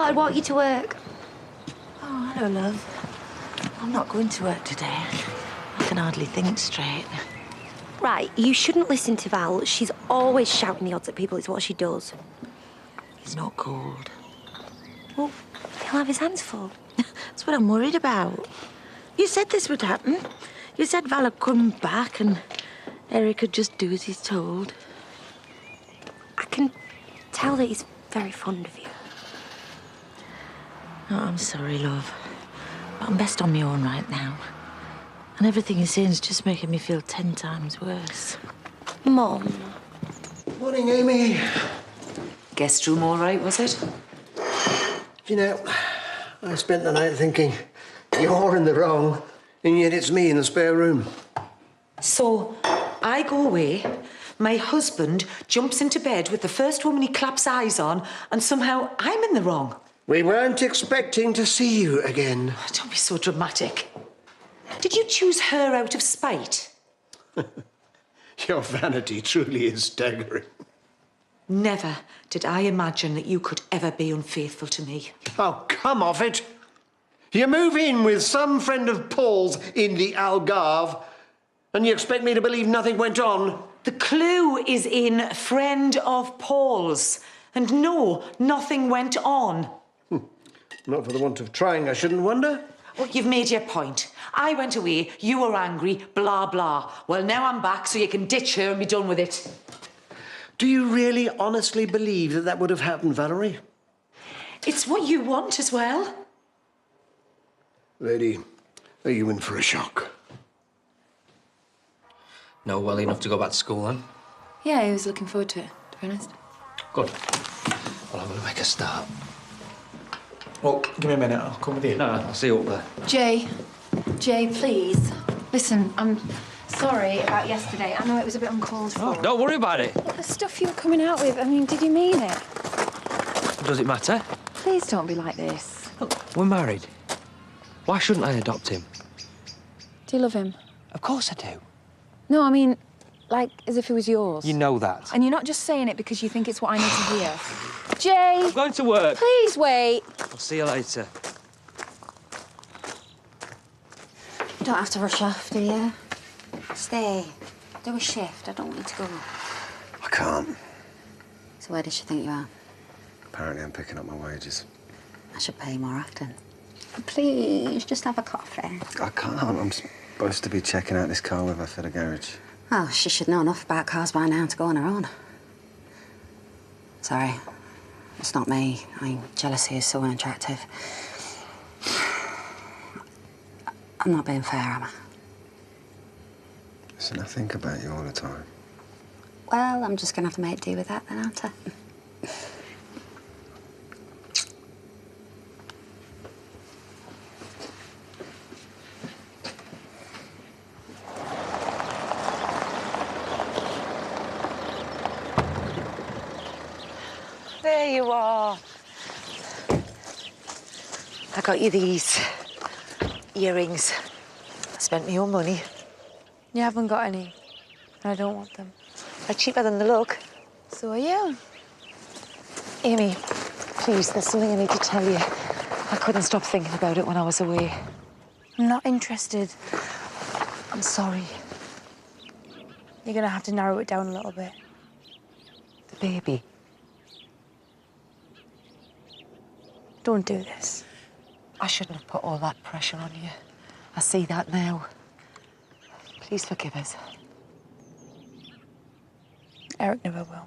thought I'd walk you to work. Oh, hello, love. I'm not going to work today. I can hardly think straight. Right, you shouldn't listen to Val. She's always shouting the odds at people. It's what she does. He's not cold. Well, he'll have his hands full. That's what I'm worried about. You said this would happen. You said Val would come back and Eric would just do as he's told. I can tell that he's very fond of you. Oh, I'm sorry, love. But I'm best on my own right now. And everything you're saying is just making me feel 10 times worse. Mum. Morning, Amy. Guest room all right, was it? You know, I spent the night thinking, you're in the wrong, and yet it's me in the spare room. So, I go away, my husband jumps into bed with the first woman he claps eyes on, and somehow I'm in the wrong. We weren't expecting to see you again. Don't be so dramatic. Did you choose her out of spite? Your vanity truly is staggering. Never did I imagine that you could ever be unfaithful to me. Oh, come off it. You move in with some friend of Paul's in the Algarve, and you expect me to believe nothing went on? The clue is in friend of Paul's. And no, nothing went on. Not for the want of trying, I shouldn't wonder. Well, you've made your point. I went away, you were angry, blah, blah. Well, now I'm back so you can ditch her and be done with it. Do you really honestly believe that that would have happened, Valerie? It's what you want as well. Lady, are you in for a shock? No, well enough to go back to school then? Yeah, he was looking forward to it, to be honest. Good. Well, I'm going to make a start. Well, give me a minute, I'll come with you. No, I'll see you up there. Jay, please. Listen, I'm sorry about yesterday. I know it was a bit uncalled for. Oh, don't worry about it. The stuff you were coming out with, I mean, did you mean it? Does it matter? Please don't be like this. Look, we're married. Why shouldn't I adopt him? Do you love him? Of course I do. No, I mean, like, as if he was yours. You know that. And you're not just saying it because you think it's what I need to hear. Jay! I'm going to work. Please wait. I'll see you later. You don't have to rush off, do you? Stay. Do a shift. I don't want you to go. I can't. So where does she think you are? Apparently I'm picking up my wages. I should pay more often. Please, just have a coffee. I can't. I'm supposed to be checking out this car with her for the garage. Oh, she should know enough about cars by now to go on her own. Sorry. It's not me. I mean, jealousy is so unattractive. I'm not being fair, am I? Listen, I think about you all the time. Well, I'm just gonna have to make do with that then, aren't I? There you are. I got you these earrings. I spent my own money. You haven't got any. I don't want them. They're cheaper than they look. So are you. Amy, please, there's something I need to tell you. I couldn't stop thinking about it when I was away. I'm not interested. I'm sorry. You're gonna have to narrow it down a little bit. The baby. Don't do this. I shouldn't have put all that pressure on you. I see that now. Please forgive us. Eric never will.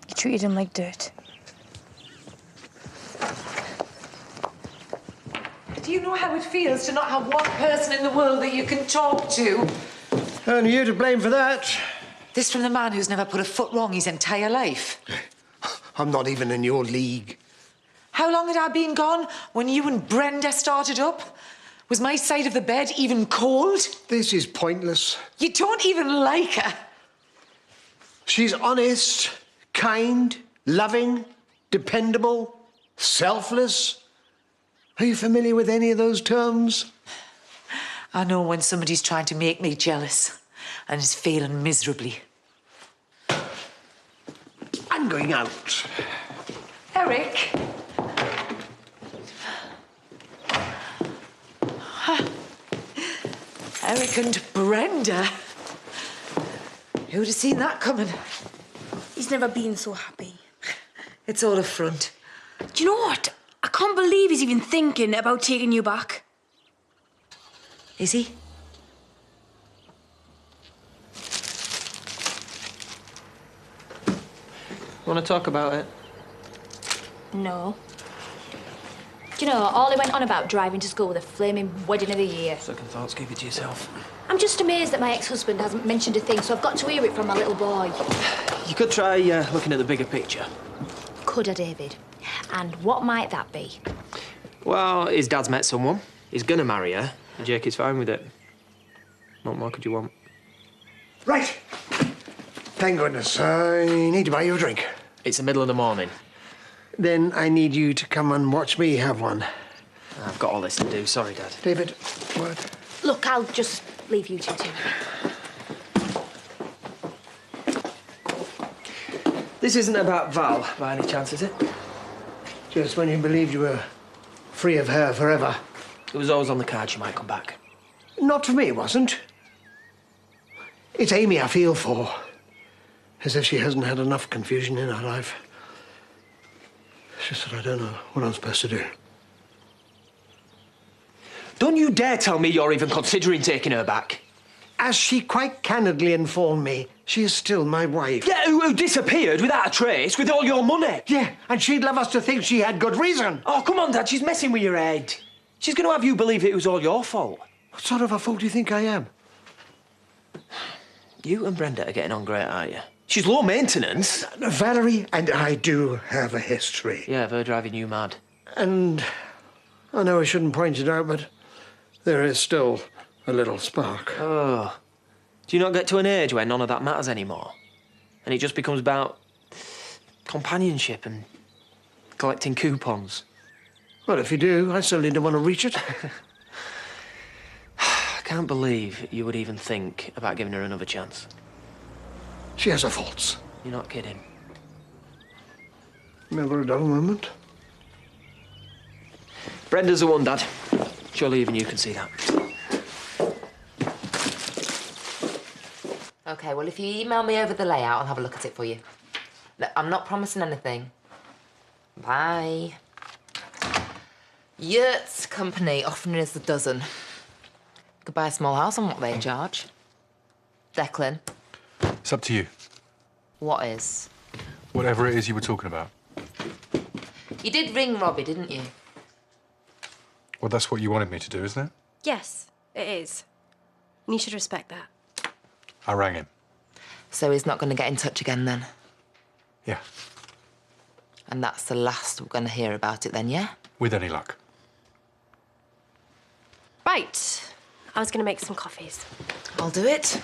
You treated him like dirt. Do you know how it feels to not have one person in the world that you can talk to? Only you to blame for that. This from the man who's never put a foot wrong his entire life. I'm not even in your league. How long had I been gone when you and Brenda started up? Was my side of the bed even cold? This is pointless. You don't even like her. She's honest, kind, loving, dependable, selfless. Are you familiar with any of those terms? I know when somebody's trying to make me jealous and is failing miserably. I'm going out. Eric, Eric and Brenda. Who'd have seen that coming? He's never been so happy. It's all a front. Do you know what? I can't believe he's even thinking about taking you back. Is he? Want to talk about it? No. Do you know, all he went on about driving to school with a flaming wedding of the year. Second thoughts, keep it to yourself. I'm just amazed that my ex-husband hasn't mentioned a thing, so I've got to hear it from my little boy. You could try looking at the bigger picture. Could I, David? And what might that be? Well, his dad's met someone. He's gonna marry her, and Jake is fine with it. What more could you want? Right. Thank goodness. I need to buy you a drink. It's the middle of the morning. Then I need you to come and watch me have one. I've got all this to do. Sorry, Dad. David, word. Look, I'll just leave you two to it. This isn't about Val, by any chance, is it? Just when you believed you were free of her forever. It was always on the card she might come back. Not for me, it wasn't. It's Amy I feel for. As if she hasn't had enough confusion in her life. It's just that I don't know what I'm supposed to do. Don't you dare tell me you're even considering taking her back. As she quite candidly informed me, she is still my wife. Yeah, who disappeared without a trace with all your money. Yeah, and she'd love us to think she had good reason. Oh, come on, Dad, she's messing with your head. She's going to have you believe it was all your fault. What sort of a fool do you think I am? You and Brenda are getting on great, aren't you? She's low maintenance. Valerie and I do have a history. Yeah, of her driving you mad. And I know I shouldn't point it out, but there is still a little spark. Oh. Do you not get to an age where none of that matters anymore? And it just becomes about companionship and collecting coupons? Well, if you do, I certainly don't want to reach it. I can't believe you would even think about giving her another chance. She has her faults. You're not kidding. Never a dull moment. Brenda's the one, Dad. Surely even you can see that. OK, well, if you email me over the layout, I'll have a look at it for you. Look, I'm not promising anything. Bye. Yurts Company offering us a dozen. Could buy a small house on what they charge. Declan. It's up to you. What is? Whatever it is you were talking about. You did ring Robbie, didn't you? Well, that's what you wanted me to do, isn't it? Yes, it is. And you should respect that. I rang him. So he's not going to get in touch again, then? Yeah. And that's the last we're going to hear about it, then, yeah? With any luck. Right. I was going to make some coffees. I'll do it.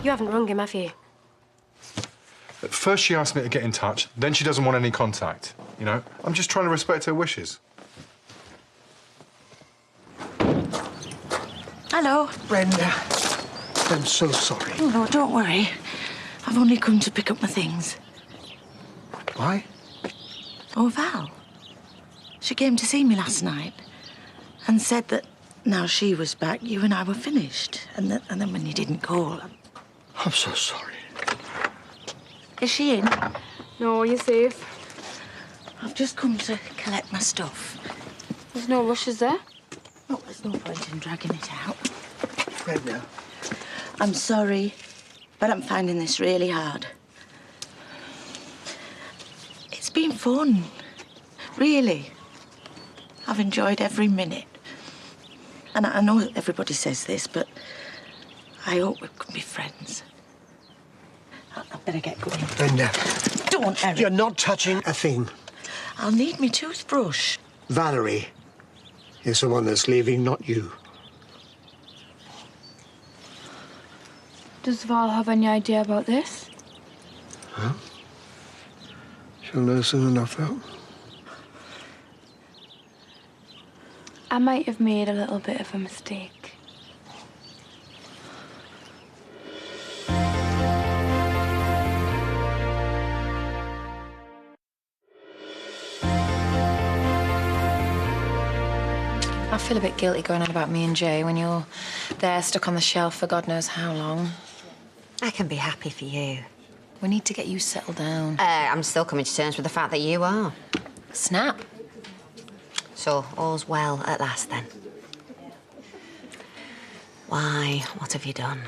You haven't rung him, have you? At first she asked me to get in touch, then she doesn't want any contact. You know, I'm just trying to respect her wishes. Hello. Brenda, I'm so sorry. Oh, no, don't worry. I've only come to pick up my things. Why? Oh, Val. She came to see me last night and said that now she was back, you and I were finished. And then when you didn't call... I'm so sorry. Is she in? No, you're safe. I've just come to collect my stuff. There's no rush, is there? Oh, there's no point in dragging it out. Brenda. I'm sorry, but I'm finding this really hard. It's been fun. Really. I've enjoyed every minute. And I know everybody says this, but I hope we can be friends. I better get going. Brenda. Don't, Eric. You're not touching a thing. I'll need me toothbrush. Valerie is the one that's leaving, not you. Does Val have any idea about this? Huh? She'll know soon enough, though. I might have made a little bit of a mistake. feel a bit guilty going on about me and Jay when you're there stuck on the shelf for God knows how long. I can be happy for you. We need to get you settled down. I'm still coming to terms with the fact that you are. Snap. So, all's well at last, then. Why? What have you done?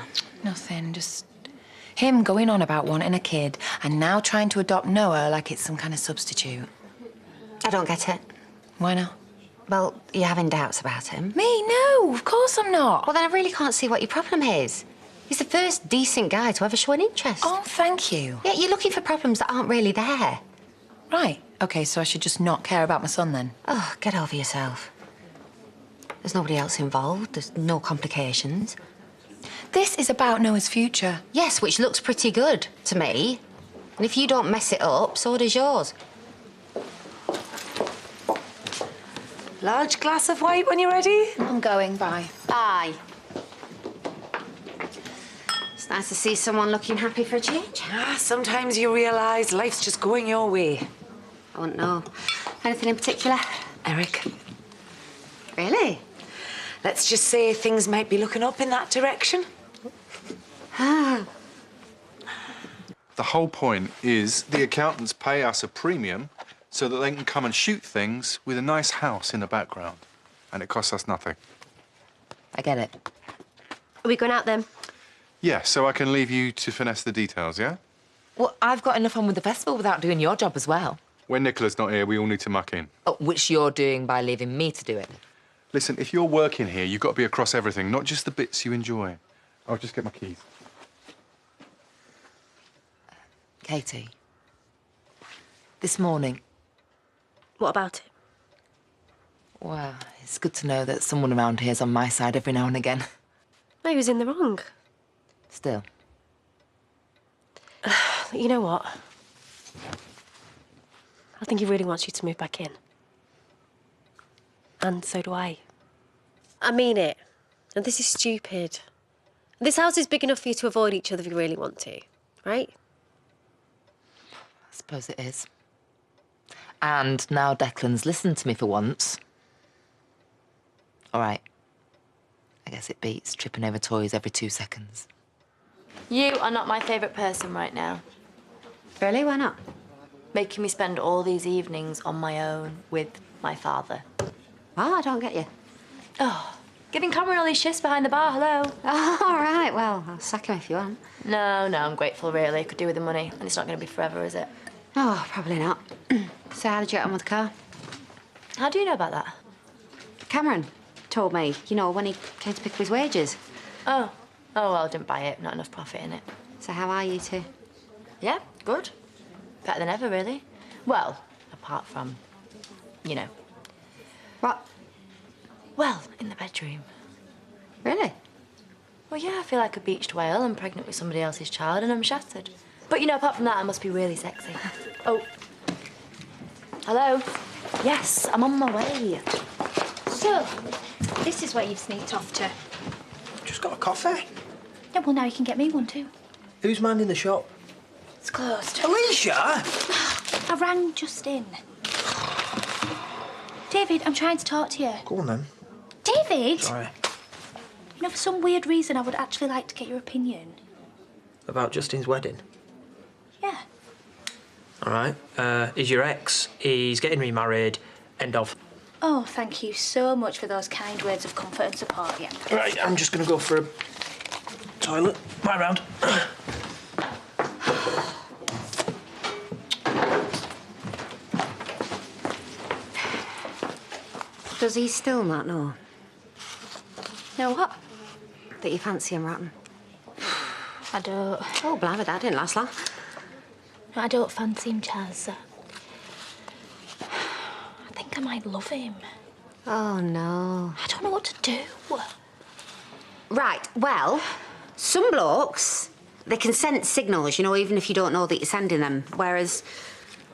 Nothing, just him going on about wanting a kid and now trying to adopt Noah like it's some kind of substitute. I don't get it. Why not? Well, you're having doubts about him. Me? No, of course I'm not. Well, then I really can't see what your problem is. He's the first decent guy to ever show an interest. Oh, thank you. Yeah, you're looking for problems that aren't really there. Right. OK, so I should just not care about my son then? Oh, get over yourself. There's nobody else involved. There's no complications. This is about Noah's future. Yes, which looks pretty good to me. And if you don't mess it up, so does yours. Large glass of white when you're ready. I'm going, bye. Aye. It's nice to see someone looking happy for a change. Sometimes you realise life's just going your way. I wouldn't know. Anything in particular? Eric. Really? Let's just say things might be looking up in that direction. Ah. The whole point is the accountants pay us a premium so that they can come and shoot things with a nice house in the background. And it costs us nothing. I get it. Are we going out then? Yeah, so I can leave you to finesse the details, yeah? Well, I've got enough on with the festival without doing your job as well. When Nicola's not here, we all need to muck in. Oh, which you're doing by leaving me to do it. Listen, if you're working here, you've got to be across everything, not just the bits you enjoy. I'll just get my keys. Katie, this morning. What about it? Well, it's good to know that someone around here's on my side every now and again. No, he was in the wrong. Still. You know what? I think he really wants you to move back in. And so do I. I mean it. And this is stupid. This house is big enough for you to avoid each other if you really want to, right? I suppose it is. And now Declan's listened to me for once. All right. I guess it beats tripping over toys every 2 seconds. You are not my favourite person right now. Really? Why not? Making me spend all these evenings on my own with my father. Oh, I don't get you. Oh, giving Cameron all these shifts behind the bar, hello. Oh, all right, well, I'll sack him if you want. No, I'm grateful, really. Could do with the money. And it's not going to be forever, is it? Oh, probably not. So how did you get on with the car? How do you know about that? Cameron told me, you know, when he came to pick up his wages. Oh, well, I didn't buy it. Not enough profit in it. So how are you two? Yeah, good. Better than ever, really. Well, apart from, you know. What? Well, in the bedroom. Really? Well, yeah, I feel like a beached whale. I'm pregnant with somebody else's child and I'm shattered. But, you know, apart from that, I must be really sexy. Oh. Hello? Yes, I'm on my way. So, this is where you've sneaked off to. Just got a coffee. Yeah, well, now you can get me one too. Who's minding the shop? It's closed. Alicia! I rang just in. David, I'm trying to talk to you. Go on then. David! Sorry. You know, for some weird reason, I would actually like to get your opinion. About Justin's wedding? Yeah. All right. He's your ex. He's getting remarried. End of. Oh, thank you so much for those kind words of comfort and support, yeah. Right, I'm just going to go for a toilet. Right round. Does he still not know? Know what? That you fancy him rotten? I don't. Oh, blimey, that didn't last long. No, I don't fancy him, Chaz. I think I might love him. Oh, no. I don't know what to do. Right, well, some blokes, they can sense signals, you know, even if you don't know that you're sending them. Whereas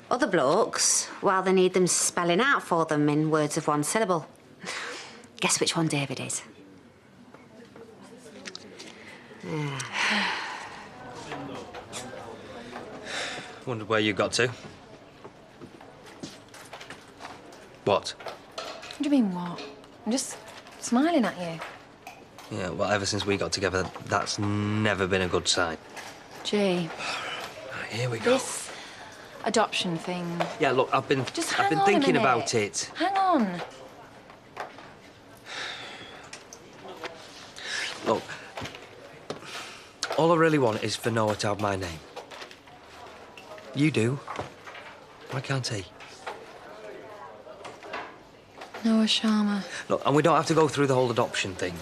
other blokes, well, they need them spelling out for them in words of one syllable. Guess which one David is? Yeah. Wondered where you got to. What? What do you mean, what? I'm just smiling at you. Yeah, well, ever since we got together, that's never been a good sign. Gee. Here we go. This adoption thing. Yeah, look, I've been hang on thinking a minute. about it. Hang on. Look, all I really want is for Noah to have my name. You do. Why can't he? Noah Sharma. Look, and we don't have to go through the whole adoption thing.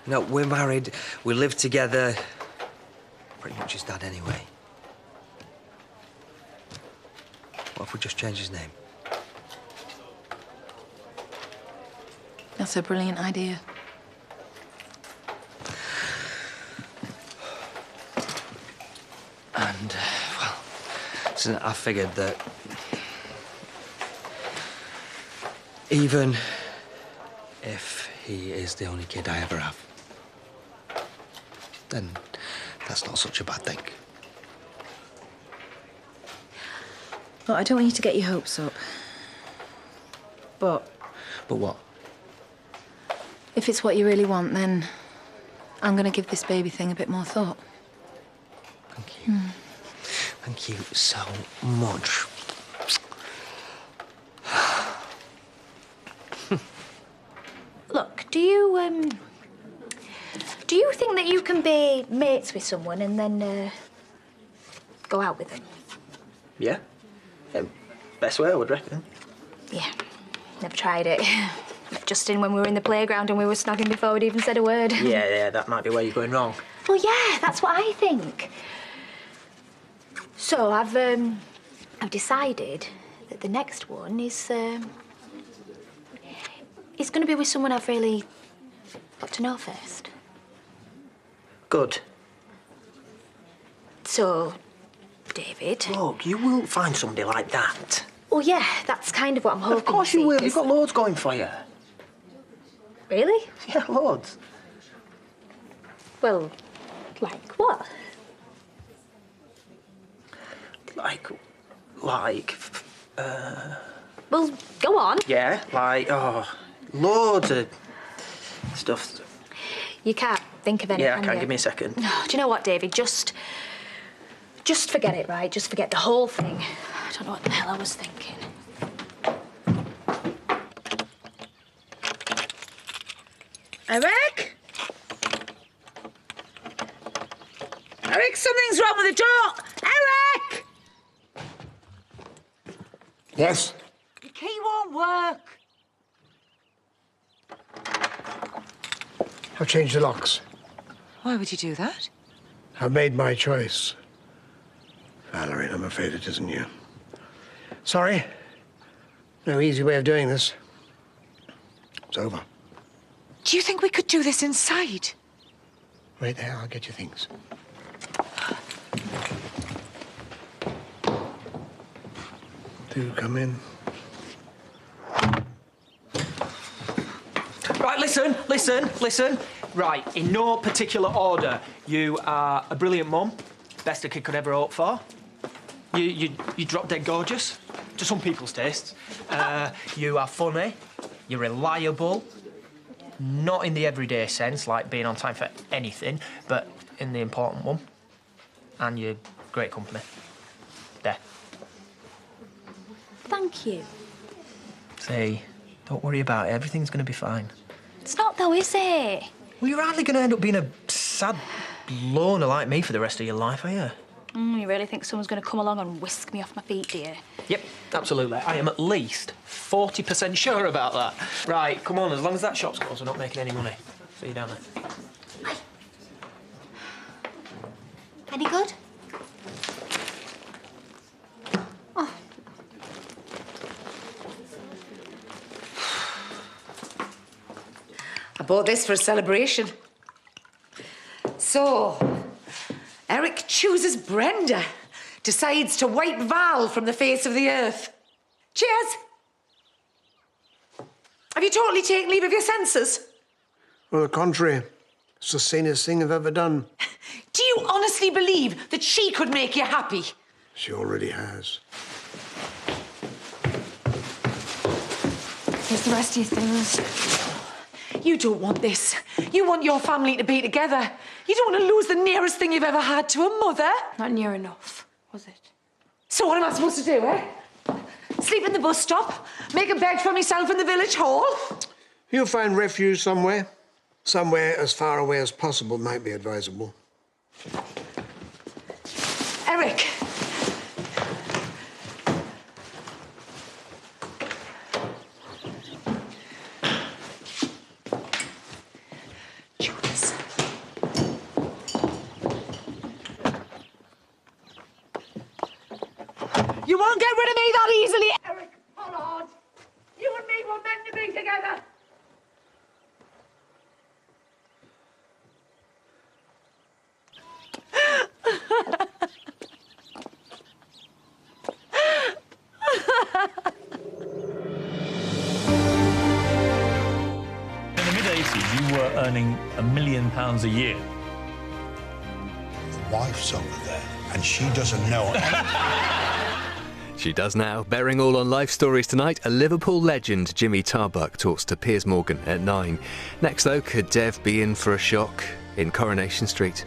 No, we're married, we live together. Pretty much his dad anyway. What if we just change his name? That's a brilliant idea. And, well, so I figured that even if he is the only kid I ever have, then that's not such a bad thing. Look, I don't want you to get your hopes up. But But what? if it's what you really want, then I'm going to give this baby thing a bit more thought. Thank you. Thank you so much. Look, do you think that you can be mates with someone and then go out with them? Yeah. Best way, I would reckon. Yeah, never tried it. Met Justin when we were in the playground and we were snogging before we'd even said a word. Yeah, that might be where you're going wrong. Well, yeah, that's what I think. So I've decided that the next one is going to be with someone I've really got to know first. Good. So, David. Look, you will find somebody like that. Well, yeah, that's kind of what I'm hoping. Of course you will. You've got loads going for you. Really? Yeah, loads. Well, like what? Well, go on. Yeah, loads of stuff. You can't think of any. Yeah, I can. you? Give me a second. No, do you know what, David? Just forget it, right? Just forget the whole thing. I don't know what the hell I was thinking. Eric? Eric, something's wrong with the door! Eric! Yes? The key won't work. I've changed the locks. Why would you do that? I've made my choice. Valerie, I'm afraid it isn't you. Sorry. No easy way of doing this. It's over. Do you think we could do this inside? Wait there, I'll get you things. Do come in. Right, listen. Right, in no particular order. You are a brilliant mum. Best a kid could ever hope for. You drop dead gorgeous, to some people's tastes. You are funny. You're reliable. Not in the everyday sense, like being on time for anything, but in the important one. And you're great company. There. Thank you. See, don't worry about it. Everything's going to be fine. It's not though, is it? Well, you're hardly going to end up being a sad loner like me for the rest of your life, are you? You really think someone's going to come along and whisk me off my feet, do you? Yep, absolutely. I am at least 40% sure about that. Right, come on, as long as that shop's closed, we're not making any money. See you down there. Any good? Oh. I bought this for a celebration. So, Eric chooses Brenda, decides to wipe Val from the face of the earth. Cheers! Have you totally taken leave of your senses? On the contrary, it's the sanest thing I've ever done. Do you honestly believe that she could make you happy? She already has. Here's the rest of your things. You don't want this. You want your family to be together. You don't want to lose the nearest thing you've ever had to a mother. Not near enough, was it? So what am I supposed to do, eh? Sleep in the bus stop? Make a bed for myself in the village hall? You'll find refuge somewhere. Somewhere as far away as possible might be advisable. Eric. Judas. You won't get rid of me that easily, Eric Pollard. You and me were meant to be together. In the mid-80s, you were earning £1 million a year. The wife's over there, and she doesn't know. She does now. Bearing all on Life Stories tonight, a Liverpool legend, Jimmy Tarbuck, talks to Piers Morgan at 9. Next, though, could Dev be in for a shock in Coronation Street?